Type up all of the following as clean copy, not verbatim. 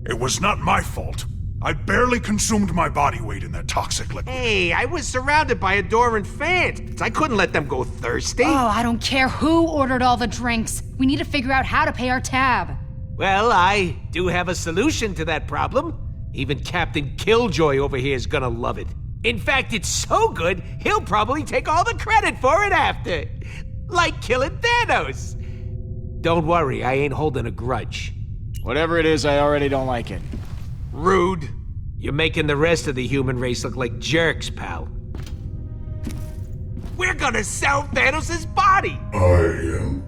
It was not my fault. I barely consumed my body weight in that toxic liquid. Hey, I was surrounded by adoring fans. I couldn't let them go thirsty. Oh, I don't care who ordered all the drinks. We need to figure out how to pay our tab. Well, I do have a solution to that problem. Even Captain Killjoy over here is gonna love it. In fact, it's so good, he'll probably take all the credit for it after. Like killing Thanos. Don't worry, I ain't holding a grudge. Whatever it is, I already don't like it. Rude. You're making the rest of the human race look like jerks, pal. We're gonna sell Thanos' body! I am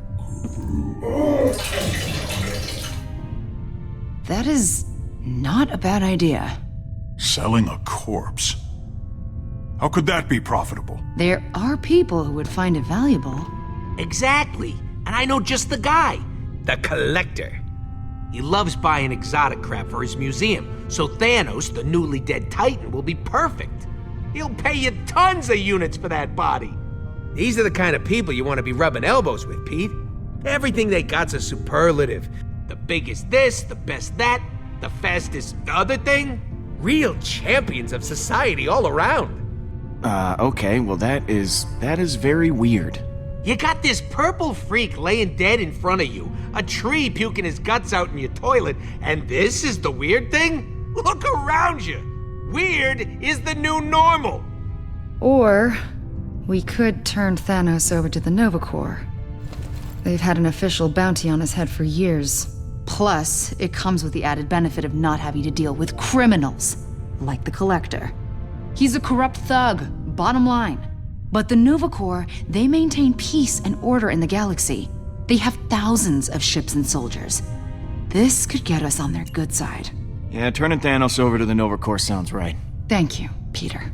That is not a bad idea. selling a corpse. How could that be profitable? There are people who would find it valuable. Exactly. And I know just the guy. The Collector. He loves buying exotic crap for his museum, so Thanos, the newly dead Titan, will be perfect. He'll pay you tons of units for that body. These are the kind of people you want to be rubbing elbows with, Pete. Everything they got's a superlative. The biggest this, the best that, the fastest other thing. Real champions of society all around. Okay, well that is very weird. You got this purple freak laying dead in front of you, a tree puking his guts out in your toilet, and this is the weird thing? Look around you. Weird is the new normal. Or we could turn Thanos over to the Nova Corps. They've had an official bounty on his head for years. Plus, it comes with the added benefit of not having to deal with criminals, like the Collector. He's a corrupt thug, bottom line. But the Nova Corps, they maintain peace and order in the galaxy. They have thousands of ships and soldiers. This could get us on their good side. Yeah, turning Thanos over to the Nova Corps sounds right. Thank you, Peter.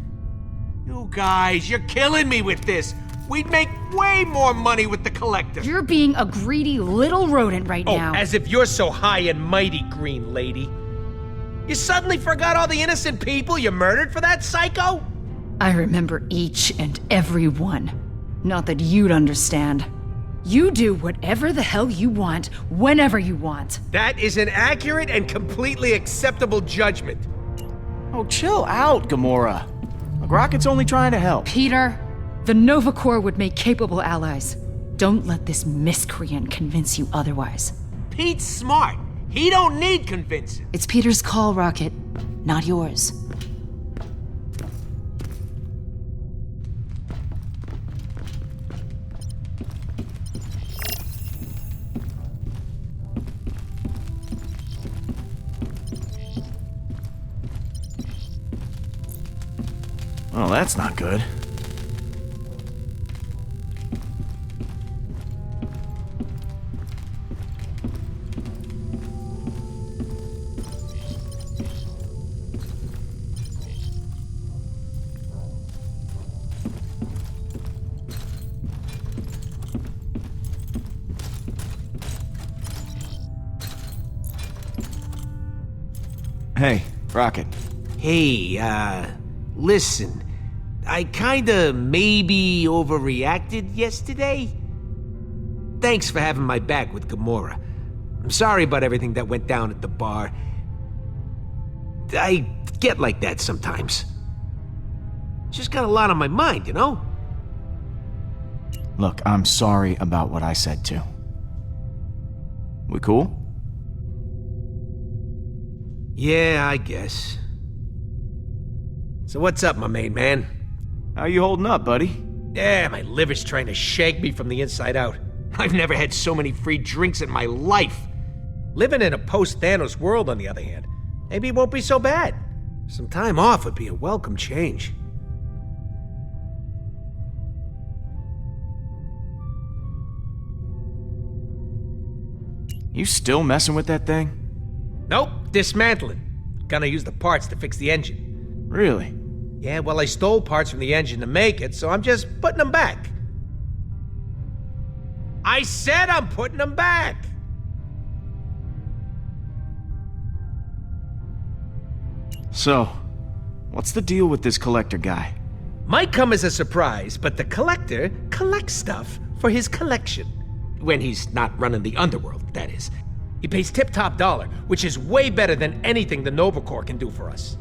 You guys, you're killing me with this. We'd make way more money with the Collector. You're being a greedy little rodent right now. As if you're so high and mighty, Green Lady. You suddenly forgot all the innocent people you murdered for that psycho? I remember each and every one. Not that you'd understand. You do whatever the hell you want, whenever you want. That is an accurate and completely acceptable judgment. Oh, chill out, Gamora. Rocket's only trying to help. Peter, the Nova Corps would make capable allies. Don't let this miscreant convince you otherwise. Pete's smart. He don't need convincing. It's Peter's call, Rocket, not yours. Well, that's not good. Hey, Rocket. Hey, listen. I kinda maybe overreacted yesterday. Thanks for having my back with Gamora. I'm sorry about everything that went down at the bar. I get like that sometimes. Just got a lot on my mind, you know? Look, I'm sorry about what I said too. We cool? Yeah, I guess. So what's up, my main man? How you holding up, buddy? Yeah, my liver's trying to shake me from the inside out. I've never had so many free drinks in my life. Living in a post-Thanos world, on the other hand, maybe it won't be so bad. Some time off would be a welcome change. You still messing with that thing? Nope, dismantling. Gonna use the parts to fix the engine. Really? Yeah, well, I stole parts from the engine to make it, so I'm just putting them back. I said I'm putting them back! So, what's the deal with this Collector guy? Might come as a surprise, but the Collector collects stuff for his collection. When he's not running the underworld, that is. He pays tip-top dollar, which is way better than anything the Nova Corps can do for us.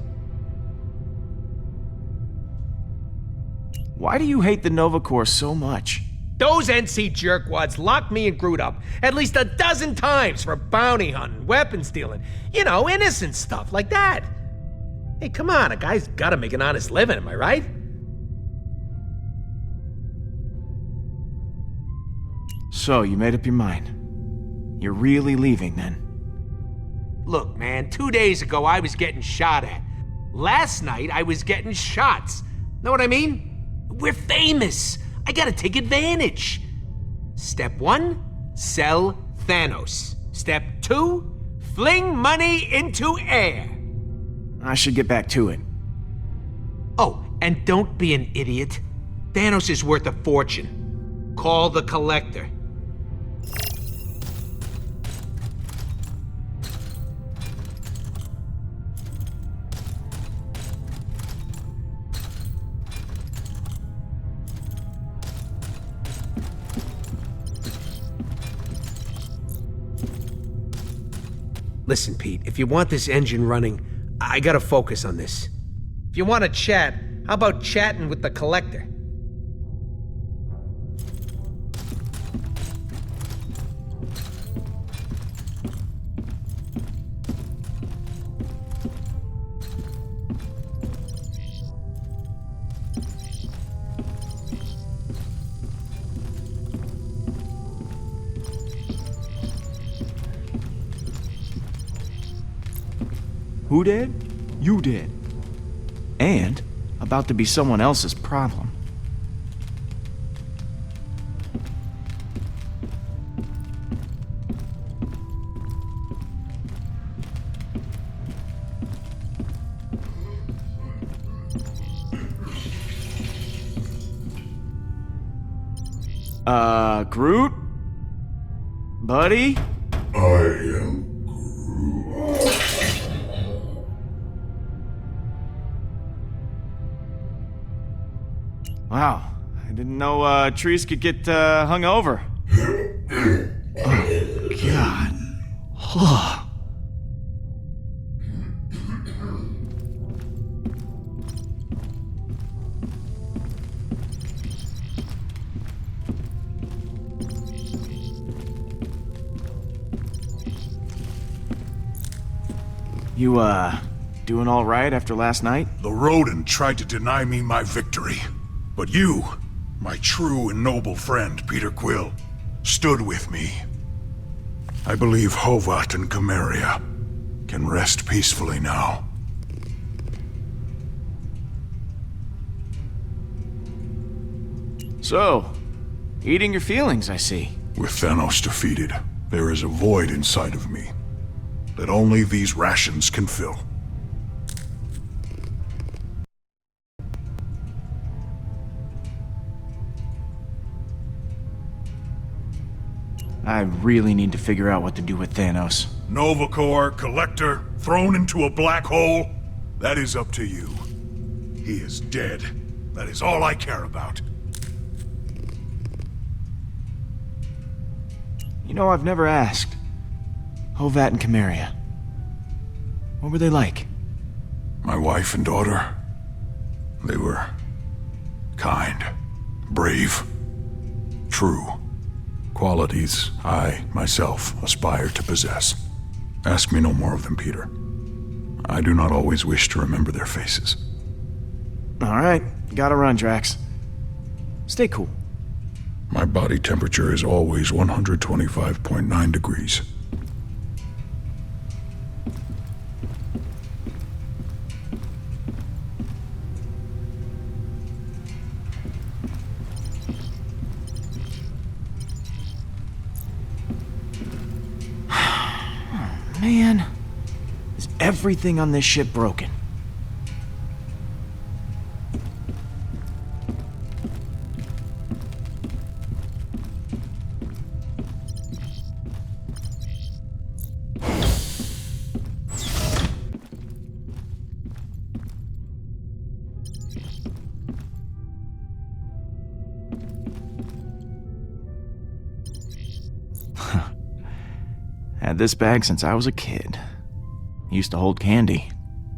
Why do you hate the Nova Corps so much? Those NC jerkwads locked me and Groot up at least a dozen times for bounty hunting, weapon stealing, innocent stuff like that. Hey, come on, a guy's gotta make an honest living, am I right? So, you made up your mind. You're really leaving then? Look, man, 2 days ago I was getting shot at. Last night I was getting shots. Know what I mean? We're famous. I gotta take advantage. Step 1, sell Thanos. Step 2, fling money into air. I should get back to it. Oh, and don't be an idiot. Thanos is worth a fortune. Call the Collector. Listen, Pete, if you want this engine running, I gotta focus on this. If you want to chat, how about chatting with the Collector? Who did? You did. And about to be someone else's problem. Groot? Buddy? I am Wow, I didn't know trees could get hung over. Oh, God. You, doing all right after last night? The rodent tried to deny me my victory. But you, my true and noble friend, Peter Quill, stood with me. I believe Hovat and Cameria can rest peacefully now. So, eating your feelings, I see. With Thanos defeated, there is a void inside of me that only these rations can fill. I really need to figure out what to do with Thanos. Nova Corps, Collector, thrown into a black hole? That is up to you. He is dead. That is all I care about. You know, I've never asked. Hovat and Cameria. What were they like? My wife and daughter, they were kind, brave, true. Qualities I, myself, aspire to possess. Ask me no more of them, Peter. I do not always wish to remember their faces. All right, gotta run, Drax. Stay cool. My body temperature is always 125.9 degrees. Man, is everything on this ship broken? Had this bag since I was a kid. Used to hold candy.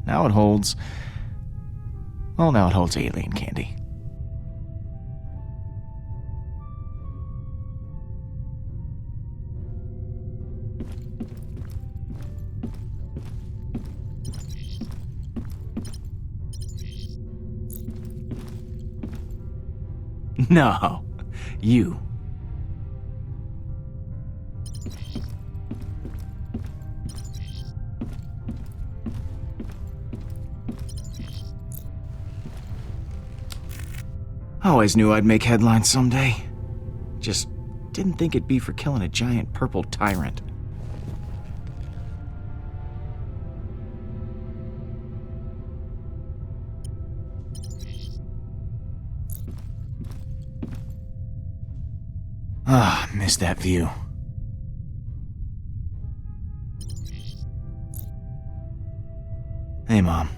Now it holds alien candy. No, you. Always knew I'd make headlines someday. Just didn't think it'd be for killing a giant purple tyrant. Ah, missed that view. Hey, Mom.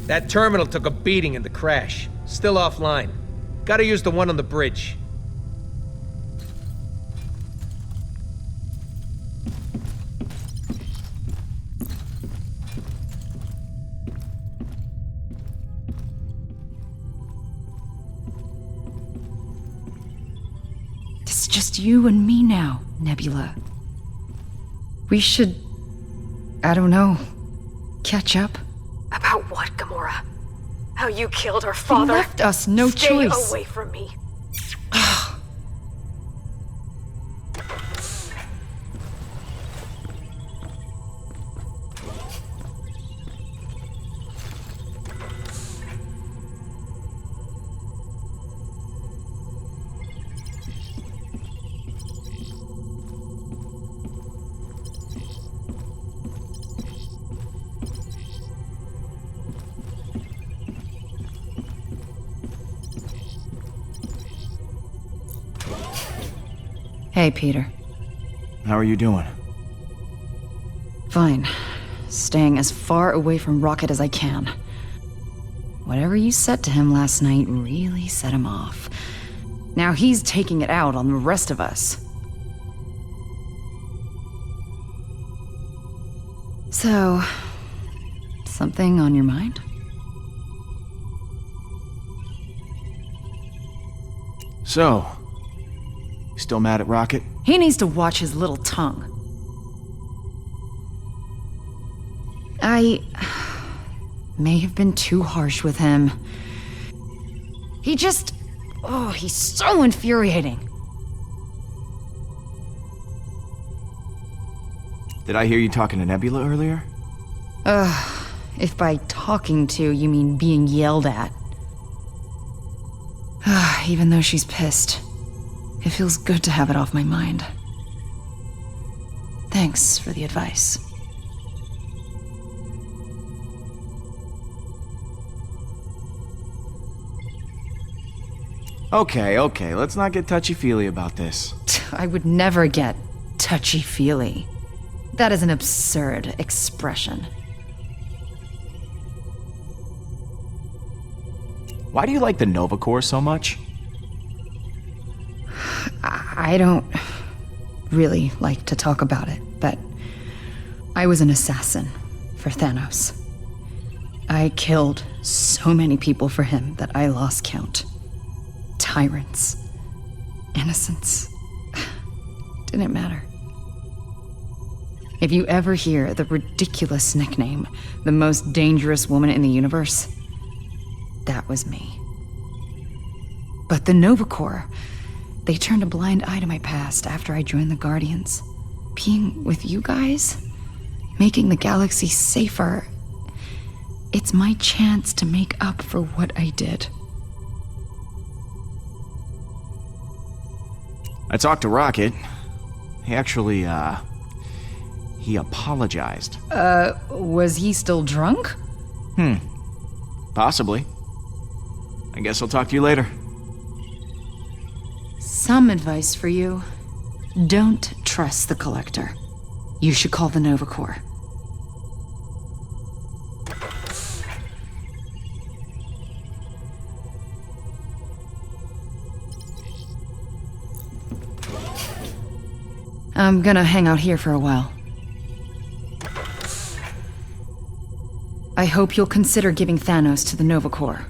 That terminal took a beating in the crash. Still offline. Gotta use the one on the bridge. It's just you and me now, Nebula. We should, I don't know, catch up. About what, Gamora? How you killed our father? They left us no choice. Stay away from me. Hey, Peter. How are you doing? Fine. Staying as far away from Rocket as I can. Whatever you said to him last night really set him off. Now he's taking it out on the rest of us. So, something on your mind? So, still mad at Rocket? He needs to watch his little tongue. I may have been too harsh with him. He just... oh, he's so infuriating. Did I hear you talking to Nebula earlier? If by talking to you mean being yelled at. Even though she's pissed, it feels good to have it off my mind. Thanks for the advice. Okay, let's not get touchy-feely about this. I would never get touchy-feely. That is an absurd expression. Why do you like the Nova Corps so much? I don't really like to talk about it, but I was an assassin for Thanos. I killed so many people for him that I lost count. Tyrants. Innocents. Didn't matter. If you ever hear the ridiculous nickname, the most dangerous woman in the universe, that was me. But the Nova Corps, They turned a blind eye to my past after I joined the Guardians. Being with you guys, making the galaxy safer, it's my chance to make up for what I did. I talked to Rocket. He actually, he apologized. Was he still drunk? Possibly. I guess I'll talk to you later. Some advice for you. Don't trust the Collector. You should call the Nova Corps. I'm gonna hang out here for a while. I hope you'll consider giving Thanos to the Nova Corps.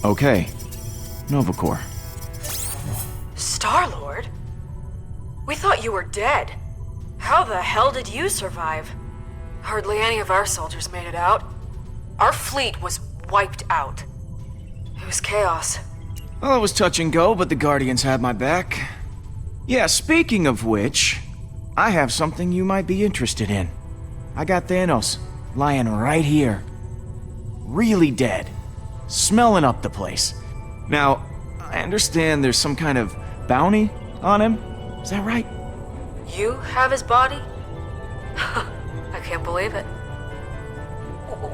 Okay. Novacore. Star-Lord? We thought you were dead. How the hell did you survive? Hardly any of our soldiers made it out. Our fleet was wiped out. It was chaos. Well, it was touch and go, but the Guardians had my back. Yeah, speaking of which, I have something you might be interested in. I got Thanos lying right here. Really dead. Smelling up the place. Now, I understand there's some kind of bounty on him. Is that right? You have his body? I can't believe it.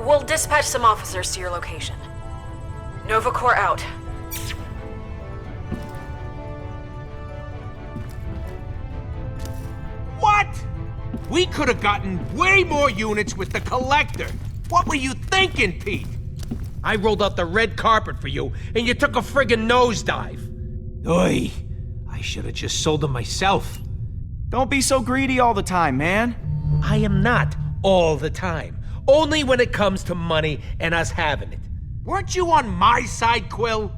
We'll dispatch some officers to your location. Novacore out. What? We could have gotten way more units with the Collector. What were you thinking, Pete? I rolled out the red carpet for you, and you took a friggin' nosedive. Oy, I should have just sold them myself. Don't be so greedy all the time, man. I am not all the time. Only when it comes to money and us having it. Weren't you on my side, Quill?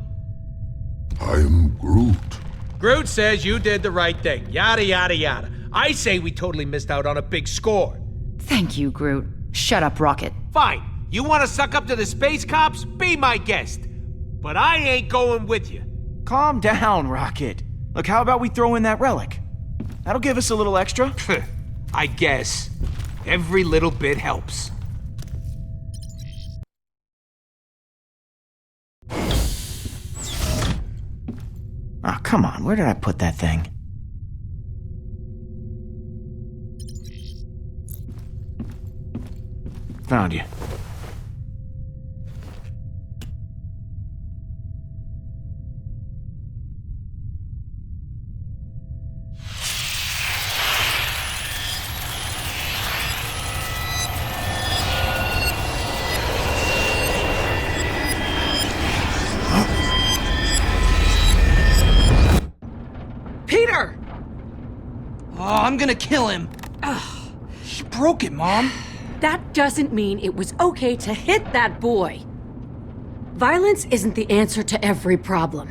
I am Groot. Groot says you did the right thing. Yada, yada, yada. I say we totally missed out on a big score. Thank you, Groot. Shut up, Rocket. Fine. You want to suck up to the space cops? Be my guest. But I ain't going with you. Calm down, Rocket. Look, how about we throw in that relic? That'll give us a little extra. I guess. Every little bit helps. Oh, come on. Where did I put that thing? Found you. Peter! Oh, I'm gonna kill him. He broke it, Mom. That doesn't mean it was okay to hit that boy. Violence isn't the answer to every problem.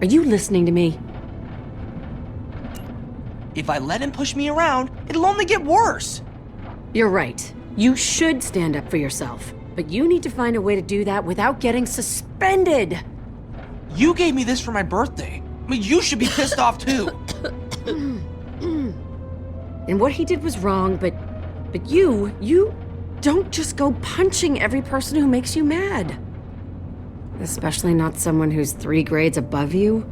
Are you listening to me? If I let him push me around, it'll only get worse. You're right. You should stand up for yourself. But you need to find a way to do that without getting suspended. You gave me this for my birthday. I mean, you should be pissed off too. And what he did was wrong, but you don't just go punching every person who makes you mad. Especially not someone who's 3 grades above you.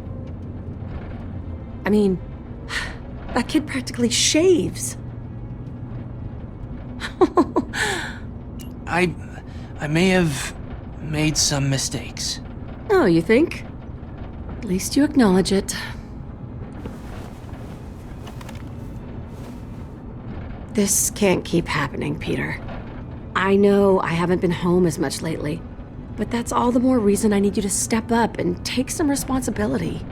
I mean, that kid practically shaves. I may have made some mistakes. Oh, you think? At least you acknowledge it. This can't keep happening, Peter. I know I haven't been home as much lately, but that's all the more reason I need you to step up and take some responsibility.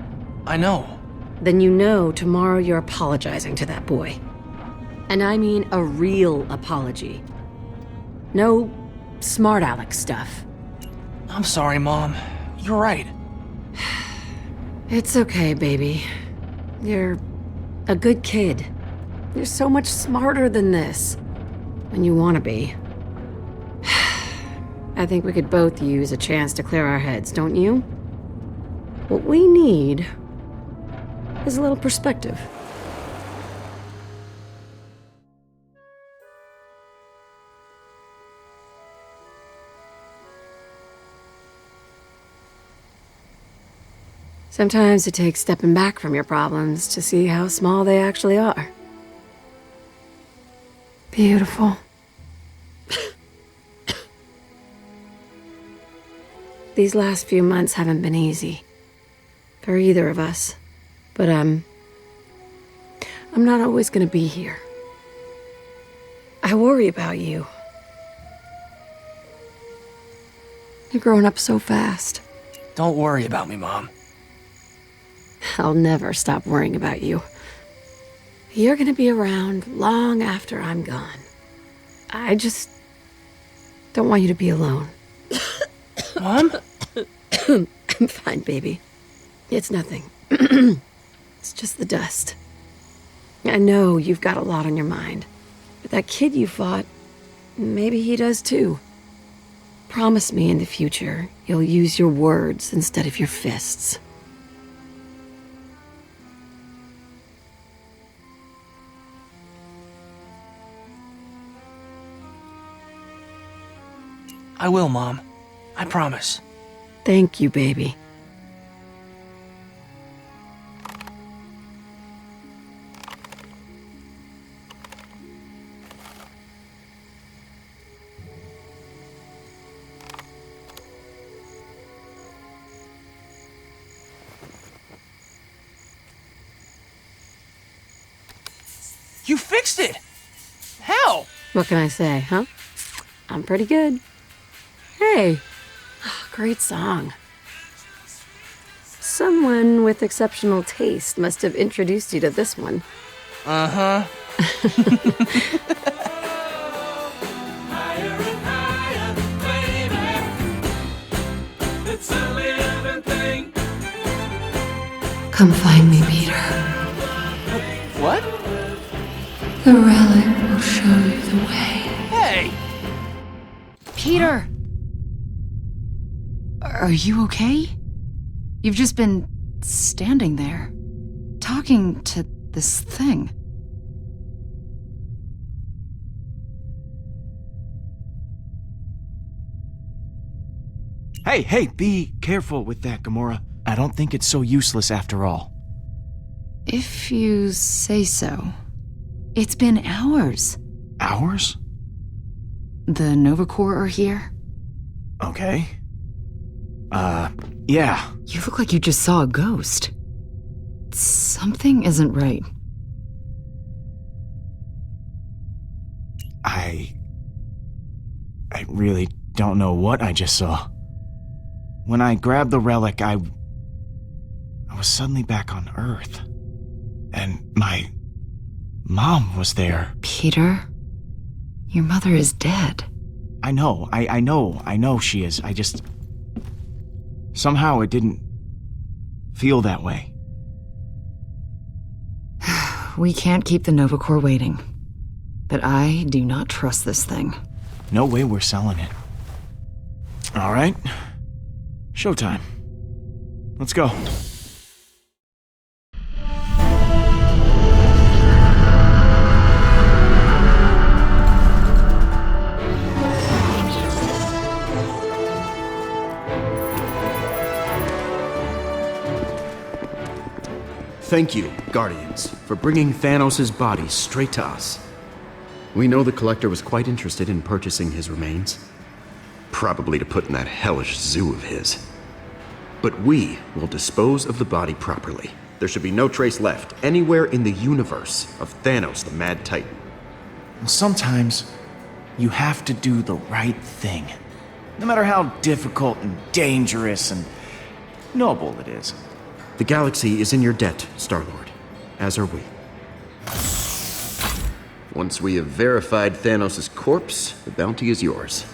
I know. Then you know tomorrow you're apologizing to that boy. And I mean a real apology. No smart aleck stuff. I'm sorry, Mom. You're right. It's okay, baby. You're a good kid. You're so much smarter than this. And you want to be. I think we could both use a chance to clear our heads, don't you? What we need is a little perspective. Sometimes it takes stepping back from your problems to see how small they actually are. Beautiful. These last few months haven't been easy. For either of us. But I'm not always gonna be here. I worry about you. You're growing up so fast. Don't worry about me, Mom. I'll never stop worrying about you. You're gonna be around long after I'm gone. I just don't want you to be alone. Mom? I'm fine, baby. It's nothing. It's just the dust. I know you've got a lot on your mind. But that kid you fought, maybe he does too. Promise me in the future you'll use your words instead of your fists. I will, Mom. I promise. Thank you, baby. You fixed it! How? What can I say, huh? I'm pretty good. Hey, great song. Someone with exceptional taste must have introduced you to this one. Uh-huh. Come find me, Peter. What? The relic will show you the way. Hey! Peter! Are you okay? You've just been standing there, talking to this thing. Hey, be careful with that, Gamora. I don't think it's so useless after all. If you say so. It's been hours. Hours? The Nova Corps are here. Okay. Yeah. You look like you just saw a ghost. Something isn't right. I really don't know what I just saw. When I grabbed the relic, I was suddenly back on Earth. And my mom was there. Peter, your mother is dead. I know she is. I just... Somehow it didn't feel that way. We can't keep the Nova Corps waiting. But I do not trust this thing. No way we're selling it. All right. Showtime. Let's go. Thank you, Guardians, for bringing Thanos' body straight to us. We know the Collector was quite interested in purchasing his remains. Probably to put in that hellish zoo of his. But we will dispose of the body properly. There should be no trace left anywhere in the universe of Thanos the Mad Titan. Well, sometimes you have to do the right thing. No matter how difficult and dangerous and noble it is. The galaxy is in your debt, Star-Lord, as are we. Once we have verified Thanos' corpse, the bounty is yours.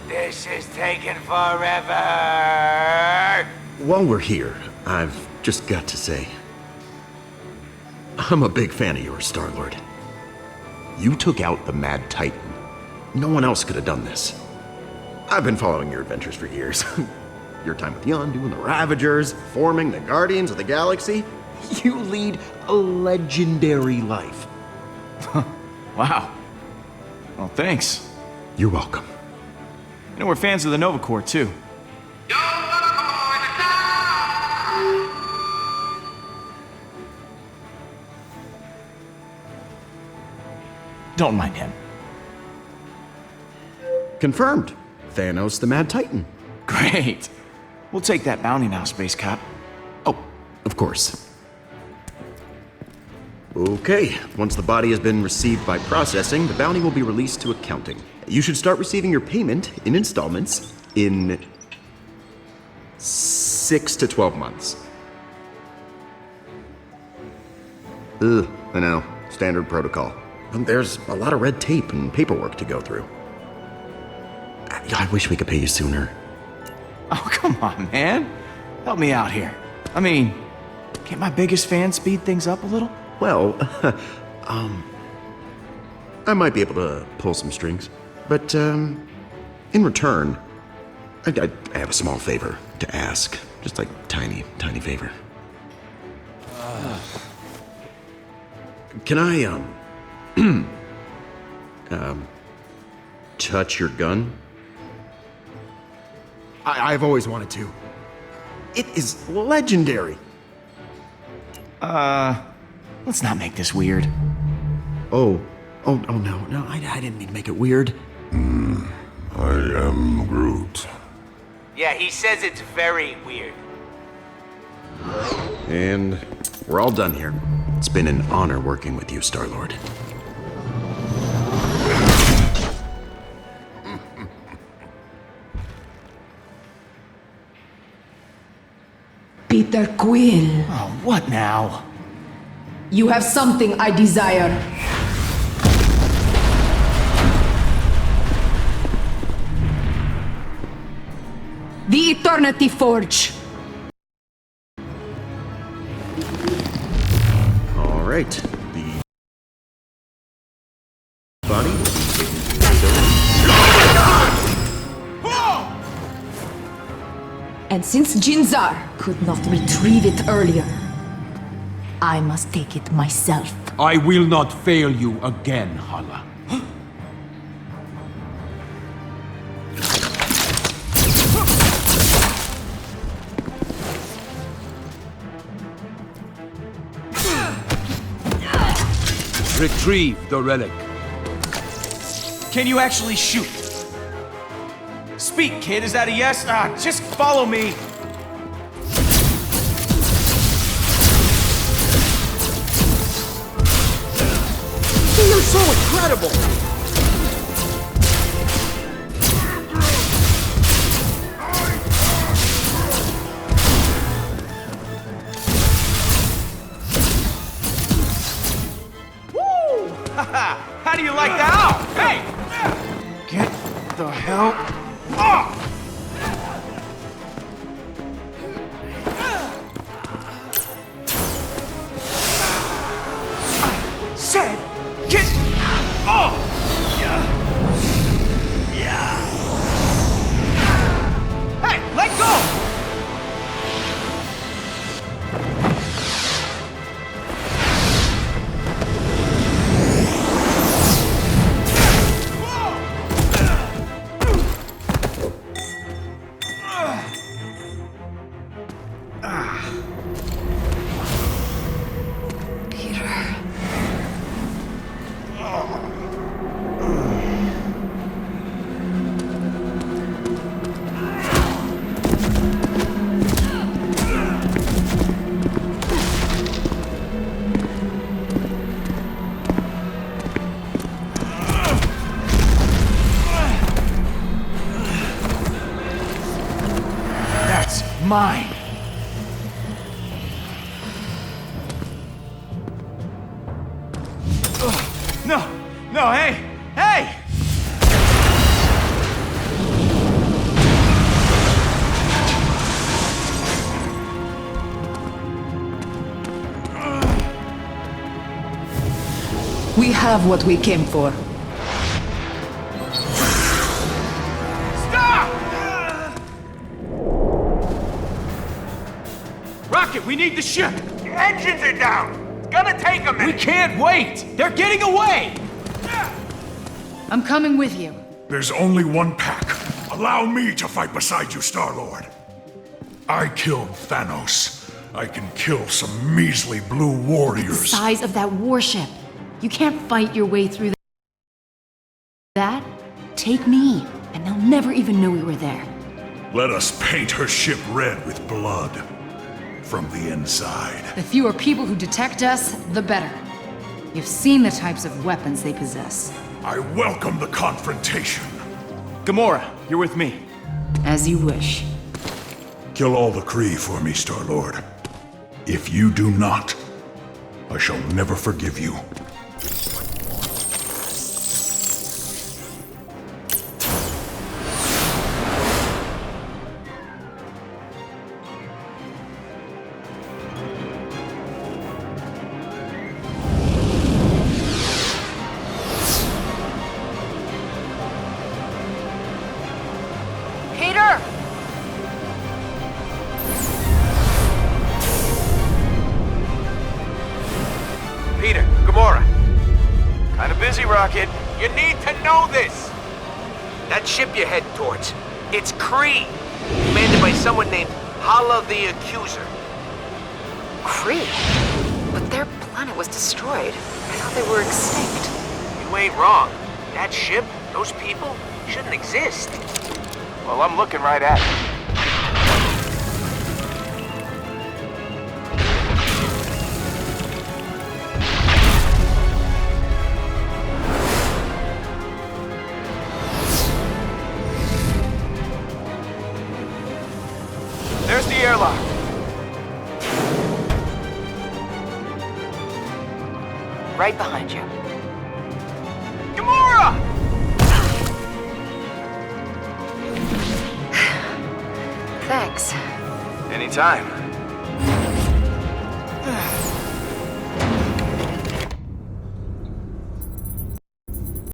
This is taking forever! While we're here, I've just got to say, I'm a big fan of yours, Star-Lord. You took out the Mad Titan. No one else could have done this. I've been following your adventures for years. Your time with Yondu and the Ravagers, forming the Guardians of the Galaxy. You lead a legendary life. Wow. Well, thanks. You're welcome. You know, we're fans of the Nova Corps, too. Don't mind him. Confirmed. Thanos the Mad Titan. Great. We'll take that bounty now, Space Cop. Oh, Of course. Okay, once the body has been received by processing, the bounty will be released to accounting. You should start receiving your payment in installments in 6 to 12 months. Ugh, I know. Standard protocol. There's a lot of red tape and paperwork to go through. I wish we could pay you sooner. Oh, come on, man. Help me out here. I mean, can't my biggest fan speed things up a little? Well, I might be able to pull some strings. But, in return, I have a small favor to ask. Just like tiny favor. Can I, touch your gun? I've always wanted to. It is legendary. Let's not make this weird. Oh, no, I didn't mean to make it weird. I am Groot. Yeah, he says it's very weird. And we're all done here. It's been an honor working with you, Star-Lord. Peter Quill, Oh, what now? you have something I desire. The Eternity Forge. All right. The body will be taken to the facility. And since Jinzar could not retrieve it earlier, I must take it myself. I will not fail you again, Hala. Retrieve the relic. Can you actually shoot? Speak, kid. Is that a yes? Just follow me. You're so incredible! Woo! How do you like that? Ow! Hey! Get the hell off! I said, get off! Hey, let go! Mine. No, hey! We have what we came for. Stop! Rocket, we need the ship! The engines are down! It's gonna take a minute! We can't wait! They're getting away! I'm coming with you. There's only one pack. Allow me to fight beside you, Star-Lord. I killed Thanos. I can kill some measly blue The warriors. size of that warship. You can't fight your way through that. Take me, and they'll never even know we were there. Let us paint her ship red with blood. from the inside. The fewer people who detect us, the better. You've seen the types of weapons they possess. I welcome the confrontation. Gamora, you're with me. As you wish. Kill all the Kree for me, Star-Lord. If you do not, I shall never forgive you. Peter! Peter, Gamora, Kinda busy, Rocket. you need to know this. That ship you're heading towards, it's Kree, commanded by someone named Hala the Accuser. Kree? But their planet was destroyed. I thought they were extinct. You ain't wrong. That ship, those people, shouldn't exist. Well, I'm looking right at it. There's the airlock. Right behind you. Gamora! Thanks. Anytime.